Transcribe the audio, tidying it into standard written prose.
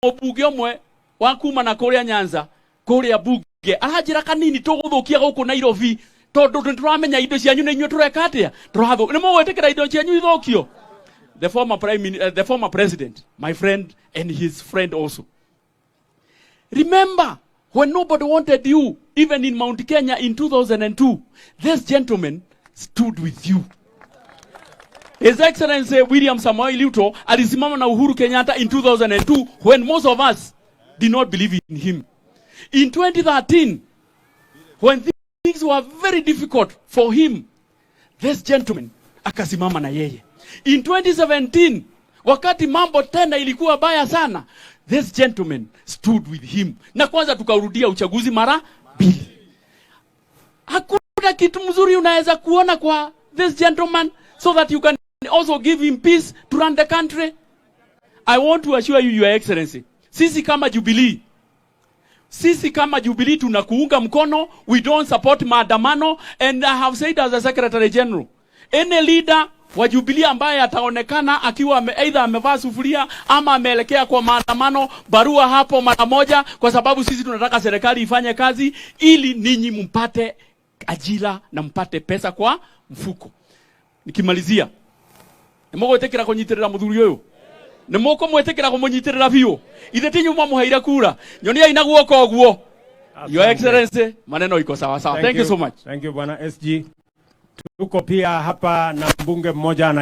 mubuge omwe wa kuma na kuria Nyanza kuria buge arajira kanini tuguthukia guku Nairobi tondu turamenya indo cianyu ni inywe tureka atia turathu ni mugwetikira indo cianyu ithukio. The former president, my friend and his friend also. Remember, when nobody wanted you, even in Mount Kenya in 2002, this gentleman stood with you. His Excellency William Samoei Ruto alisimama na Uuru Kenyatta in 2002 when most of us did not believe in him. In 2013, when things were very difficult for him, this gentleman akasimama na yeye. In 2017, wakati mambo tena ilikuwa baya sana, this gentleman stood with him. Na kwanza tukarudia uchaguzi mara mbili. Hakuna kitu mzuri unaweza kuona kwa this gentleman so that you can also give him peace to run the country. I want to assure you, Your Excellency, sisi kama Jubilee tunakuunga mkono. We don't support maandamano, and I have said as a Secretary General, any leader wa Jubilee ambaye ataonekana akiwa either amevaa sufuria ama ameelekea kwa maandamano, barua hapo mara moja, kwa sababu sisi tunataka serikali ifanye kazi ili ninyi mpate ajira na mpate pesa kwa mfuko. Nikimalizia, nimugwetekera kunyitirira muthuri uyu, nimuko mwetekera kumunyitirira biu ithe tinyu mwamuhaira kura nyonia ina guoko guo. Your Excellency, maneno iko sawa sawa. Thank you so much. Thank you Bwana SG. Tuko pia hapa na mbunge mmoja